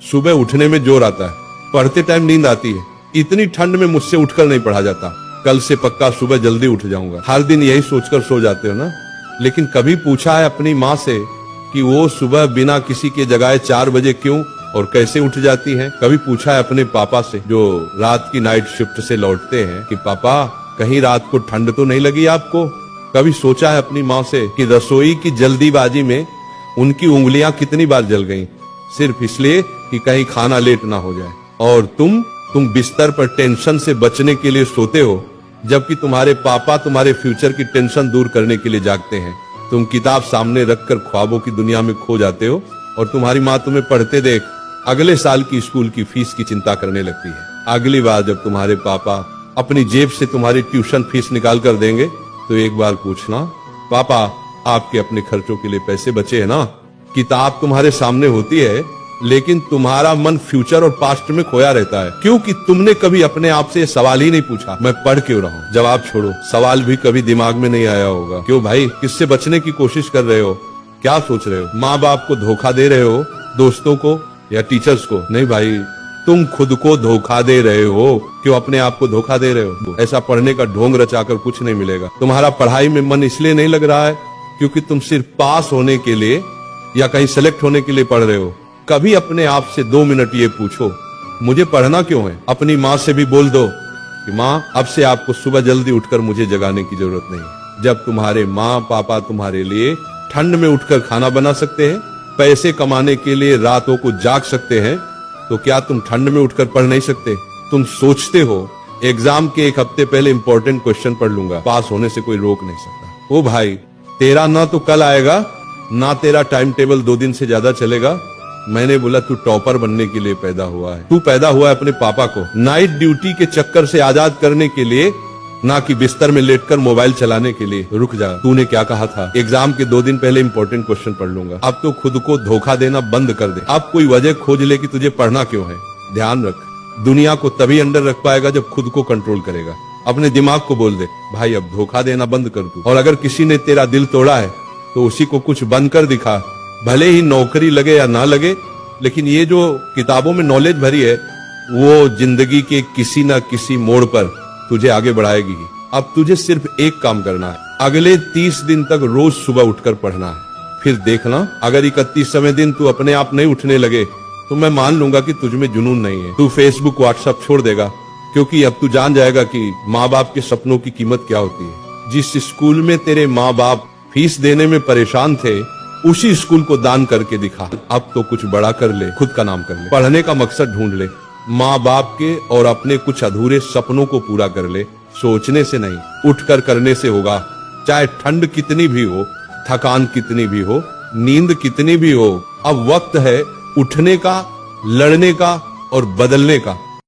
सुबह उठने में जोर आता है, पढ़ते टाइम नींद आती है। इतनी ठंड में मुझसे उठकर नहीं पढ़ा जाता। कल से पक्का सुबह जल्दी उठ जाऊंगा। हर दिन यही सोचकर सो जाते हो ना। लेकिन कभी पूछा है अपनी माँ से कि वो सुबह बिना किसी के जगाए 4 बजे क्यों और कैसे उठ जाती हैं? कभी पूछा है अपने पापा से जो रात की नाइट शिफ्ट से लौटते हैं कि पापा कहीं रात को ठंड तो नहीं लगी आपको? कभी सोचा है अपनी माँ से कि रसोई की जल्दीबाजी में उनकी उंगलियां कितनी बार जल गईं सिर्फ इसलिए कि कहीं खाना लेट ना हो जाए? और तुम बिस्तर पर टेंशन से बचने के लिए सोते हो, जबकि तुम्हारे पापा तुम्हारे फ्यूचर की टेंशन दूर करने के लिए जागते हैं। तुम किताब सामने रखकर ख्वाबों की दुनिया में खो जाते हो और तुम्हारी माँ तुम्हें पढ़ते देख अगले साल की स्कूल की फीस की चिंता करने लगती है। अगली बार जब तुम्हारे पापा अपनी जेब से तुम्हारी ट्यूशन फीस निकाल कर देंगे तो एक बार पूछना, पापा आपके अपने खर्चों के लिए पैसे बचे हैं ना? किताब तुम्हारे सामने होती है लेकिन तुम्हारा मन फ्यूचर और पास्ट में खोया रहता है, क्योंकि तुमने कभी अपने आप से सवाल ही नहीं पूछा, मैं पढ़ क्यों रहा हूँ? जवाब छोड़ो, सवाल भी कभी दिमाग में नहीं आया होगा। क्यों भाई, किससे बचने की कोशिश कर रहे हो? क्या सोच रहे हो? माँ बाप को धोखा दे रहे हो, दोस्तों को या टीचर्स को? नहीं भाई, तुम खुद को धोखा दे रहे हो। क्यों अपने आप को धोखा दे रहे हो? ऐसा पढ़ने का ढोंग रचाकर कुछ नहीं मिलेगा। तुम्हारा पढ़ाई में मन इसलिए नहीं लग रहा है क्योंकि तुम सिर्फ पास होने के लिए या कहीं सेलेक्ट होने के लिए पढ़ रहे हो। कभी अपने आप से 2 मिनट ये पूछो, मुझे पढ़ना क्यों है? अपनी माँ से भी बोल दो कि माँ अब से आपको सुबह जल्दी उठकर मुझे जगाने की जरूरत नहीं। जब तुम्हारे माँ पापा तुम्हारे लिए ठंड में उठकर खाना बना सकते हैं, पैसे कमाने के लिए रातों को जाग सकते हैं, तो क्या तुम ठंड में उठकर पढ़ नहीं सकते? तुम सोचते हो एग्जाम के 1 हफ्ते पहले इंपॉर्टेंट क्वेश्चन पढ़ लूंगा, पास होने से कोई रोक नहीं सकता। ओ भाई, तेरा ना तो कल आएगा ना तेरा टाइम टेबल 2 दिन से ज्यादा चलेगा। मैंने बोला तू टॉपर बनने के लिए पैदा हुआ है। तू पैदा हुआ है अपने पापा को नाइट ड्यूटी के चक्कर से आजाद करने के लिए, ना कि बिस्तर में लेटकर मोबाइल चलाने के लिए। रुक जा, तूने क्या कहा था? एग्जाम के 2 दिन पहले इंपॉर्टेंट क्वेश्चन पढ़ लूंगा। अब तो खुद को धोखा देना बंद कर दे। अब कोई वजह खोज ले कि तुझे पढ़ना क्यों है। ध्यान रख, दुनिया को तभी अंडर रख पाएगा जब खुद को कंट्रोल करेगा। अपने दिमाग को बोल दे, भाई अब धोखा देना बंद कर दू। और अगर किसी ने तेरा दिल तोड़ा है तो उसी को कुछ बनकर दिखा, भले ही नौकरी लगे या ना लगे, लेकिन ये जो किताबों में नॉलेज भरी है वो जिंदगी के किसी न किसी मोड़ पर तुझे आगे बढ़ाएगी। अब तुझे सिर्फ एक काम करना है, अगले 30 दिन तक रोज सुबह उठकर पढ़ना है। फिर देखना, अगर 31वें दिन तू अपने आप नहीं उठने लगे तो मैं मान लूंगा कि तुझमें जुनून नहीं है। तू फेसबुक व्हाट्सएप छोड़ देगा, क्योंकि अब तू जान जाएगा कि माँ बाप के सपनों की कीमत क्या होती है। जिस स्कूल में तेरे माँ बाप फीस देने में परेशान थे, उसी स्कूल को दान करके दिखा। अब तो कुछ बड़ा कर ले, खुद का नाम कर ले, पढ़ने का मकसद ढूंढ ले, माँ बाप के और अपने कुछ अधूरे सपनों को पूरा कर ले। सोचने से नहीं, उठकर करने से होगा। चाहे ठंड कितनी भी हो, थकान कितनी भी हो, नींद कितनी भी हो, अब वक्त है उठने का, लड़ने का और बदलने का।